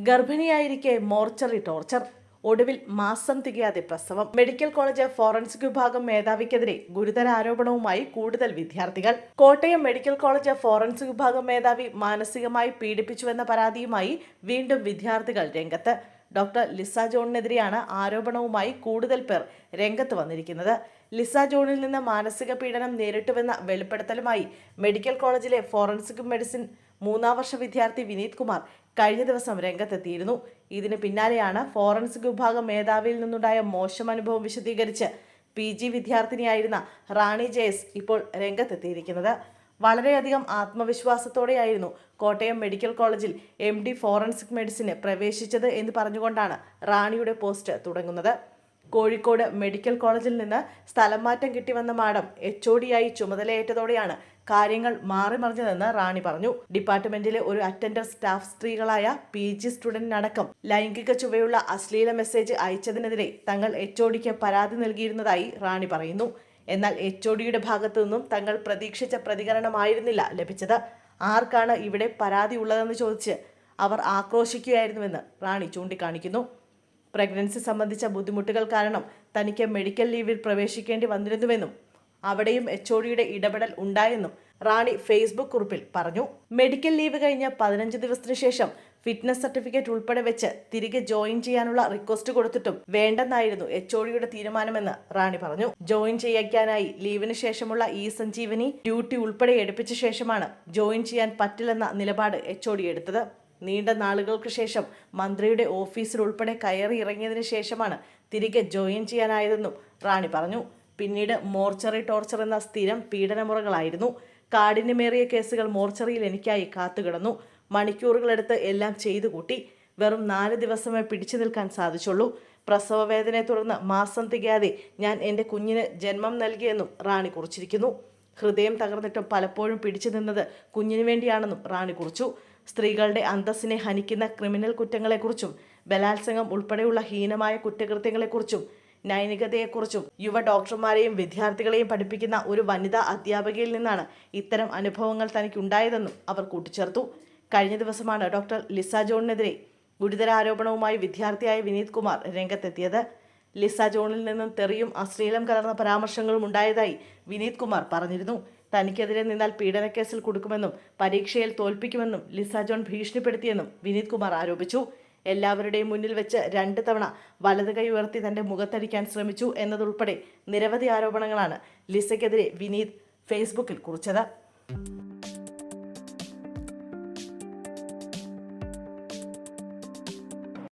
ഗർഭിണിയായിരിക്കെ mortuary torture, ഒടുവിൽ മാസം തികയാതെ പ്രസവം. മെഡിക്കൽ കോളേജ് ഫോറൻസിക് വിഭാഗം മേധാവിക്കെതിരെ ഗുരുതര ആരോപണവുമായി കൂടുതൽ വിദ്യാർത്ഥികൾ. കോട്ടയം മെഡിക്കൽ കോളേജ് ഫോറൻസിക് വിഭാഗം മേധാവി മാനസികമായി പീഡിപ്പിച്ചുവെന്ന പരാതിയുമായി വീണ്ടും വിദ്യാർത്ഥികൾ രംഗത്ത്. ഡോക്ടർ ലിസ ജോണിനെതിരെയാണ് ആരോപണവുമായി കൂടുതൽ പേർ രംഗത്ത് വന്നിരിക്കുന്നത്. ലിസ ജോണിൽ നിന്ന് മാനസിക പീഡനം നേരിട്ടുവെന്ന വെളിപ്പെടുത്തലുമായി മെഡിക്കൽ കോളേജിലെ ഫോറൻസിക് മെഡിസിൻ 3ാം വർഷ വിദ്യാർത്ഥി വിനീത് കുമാർ കഴിഞ്ഞ ദിവസം രംഗത്തെത്തിയിരുന്നു. ഇതിന് പിന്നാലെയാണ് ഫോറൻസിക് വിഭാഗം മേധാവിയിൽ നിന്നുണ്ടായ മോശം അനുഭവം വിശദീകരിച്ച് PG വിദ്യാർത്ഥിനിയായിരുന്ന റാണി ജയസ് ഇപ്പോൾ രംഗത്തെത്തിയിരിക്കുന്നത്. വളരെയധികം ആത്മവിശ്വാസത്തോടെയായിരുന്നു കോട്ടയം മെഡിക്കൽ കോളേജിൽ MD ഫോറൻസിക് മെഡിസിന് പ്രവേശിച്ചത് എന്ന് പറഞ്ഞുകൊണ്ടാണ് റാണിയുടെ പോസ്റ്റ് തുടങ്ങുന്നത്. കോഴിക്കോട് മെഡിക്കൽ കോളേജിൽ നിന്ന് സ്ഥലം മാറ്റം കിട്ടിവന്ന മാഡം HOD-യായി ചുമതലയേറ്റതോടെയാണ് കാര്യങ്ങൾ മാറിമറിഞ്ഞതെന്ന് റാണി പറഞ്ഞു. ഡിപ്പാർട്ട്മെന്റിലെ ഒരു അറ്റൻഡർ സ്റ്റാഫ് സ്ത്രീകളായ PG സ്റ്റുഡന്റിനടക്കം ലൈംഗിക ചുവയുള്ള അശ്ലീല മെസ്സേജ് അയച്ചതിനെതിരെ തങ്ങൾ HOD-ക്ക് പരാതി നൽകിയിരുന്നതായി റാണി പറയുന്നു. എന്നാൽ HOD-യുടെ ഭാഗത്തു നിന്നും തങ്ങൾ പ്രതീക്ഷിച്ച പ്രതികരണമായിരുന്നില്ല ലഭിച്ചത്. ആർക്കാണ് ഇവിടെ പരാതി ഉള്ളതെന്ന് ചോദിച്ച് അവർ ആക്രോശിക്കുകയായിരുന്നുവെന്ന് റാണി ചൂണ്ടിക്കാണിക്കുന്നു. പ്രഗ്നൻസി സംബന്ധിച്ച ബുദ്ധിമുട്ടുകൾ കാരണം തനിക്ക് മെഡിക്കൽ ലീവിൽ പ്രവേശിക്കേണ്ടി വന്നിരുന്നുവെന്നും അവിടെയും HOD-യുടെ ഇടപെടൽ ഉണ്ടായെന്നും റാണി ഫേസ്ബുക്ക് കുറിപ്പിൽ പറഞ്ഞു. മെഡിക്കൽ ലീവ് കഴിഞ്ഞ് 15 ദിവസത്തിനു ശേഷം ഫിറ്റ്നസ് സർട്ടിഫിക്കറ്റ് ഉൾപ്പെടെ വെച്ച് തിരികെ ജോയിൻ ചെയ്യാനുള്ള റിക്വസ്റ്റ് കൊടുത്തിട്ടും വേണ്ടെന്നായിരുന്നു HOD-യുടെ തീരുമാനമെന്ന് റാണി പറഞ്ഞു. ജോയിൻ ചെയ്യിക്കാനായി ലീവിന് ശേഷമുള്ള സഞ്ജീവനി ഡ്യൂട്ടി ഉൾപ്പെടെ എടുപ്പിച്ച ശേഷമാണ് ജോയിൻ ചെയ്യാൻ പറ്റില്ലെന്ന നിലപാട് HOD എടുത്തത്. നീണ്ട നാളുകൾക്ക് ശേഷം മന്ത്രിയുടെ ഓഫീസിൽ ഉൾപ്പെടെ കയറി ഇറങ്ങിയതിനു ശേഷമാണ് തിരികെ ജോയിൻ ചെയ്യാനായതെന്നും റാണി പറഞ്ഞു. പിന്നീട് മോർച്ചറി ടോർച്ചർ എന്ന സ്ഥിരം പീഡനമുറകളായിരുന്നു. കാഠിന്യമേറിയ കേസുകൾ മോർച്ചറിയിൽ എനിക്കായി കാത്തുകിടന്നു. മണിക്കൂറുകളെടുത്ത് എല്ലാം ചെയ്തു കൂട്ടി. വെറും 4 ദിവസമേ പിടിച്ചു നിൽക്കാൻ സാധിച്ചുള്ളൂ. പ്രസവ വേദനയെ തുടർന്ന് മാസം തികയാതെ ഞാൻ എൻ്റെ കുഞ്ഞിന് ജന്മം നൽകിയെന്നും റാണി കുറിച്ചിരിക്കുന്നു. ഹൃദയം തകർന്നിട്ടും പലപ്പോഴും പിടിച്ചു നിന്നത് കുഞ്ഞിനു വേണ്ടിയാണെന്നും റാണി കുറിച്ചു. സ്ത്രീകളുടെ അന്തസ്സിനെ ഹനിക്കുന്ന ക്രിമിനൽ കുറ്റങ്ങളെക്കുറിച്ചും ബലാത്സംഗം ഉൾപ്പെടെയുള്ള ഹീനമായ കുറ്റകൃത്യങ്ങളെക്കുറിച്ചും നൈതികതയെക്കുറിച്ചും യുവ ഡോക്ടർമാരെയും വിദ്യാർത്ഥികളെയും പഠിപ്പിക്കുന്ന ഒരു വനിതാ അധ്യാപകയിൽ നിന്നാണ് ഇത്തരം അനുഭവങ്ങൾ തനിക്കുണ്ടായതെന്നും അവർ കൂട്ടിച്ചേർത്തു. കഴിഞ്ഞ ദിവസമാണ് ഡോക്ടർ ലിസ ജോണിനെതിരെ ഗുരുതര ആരോപണവുമായി വിദ്യാർത്ഥിയായ വിനീത് കുമാർ രംഗത്തെത്തിയത്. ലിസ ജോണിൽ നിന്നും തെറിയും അശ്ലീലം കലർന്ന പരാമർശങ്ങളും ഉണ്ടായതായി വിനീത് കുമാർ പറഞ്ഞിരുന്നു. തനിക്കെതിരെ നിന്നാൽ പീഡനക്കേസിൽ കൊടുക്കുമെന്നും പരീക്ഷയിൽ തോൽപ്പിക്കുമെന്നും ലിസ ജോൺ ഭീഷണിപ്പെടുത്തിയെന്നും വിനീത് കുമാർ ആരോപിച്ചു. എല്ലാവരുടെയും മുന്നിൽ വെച്ച് 2 തവണ വലത് കൈ ഉയർത്തി തന്റെ മുഖത്തടിക്കാൻ ശ്രമിച്ചു എന്നതുൾപ്പെടെ നിരവധി ആരോപണങ്ങളാണ് ലിസയ്ക്കെതിരെ വിനീത് ഫേസ്ബുക്കിൽ കുറിച്ചത്.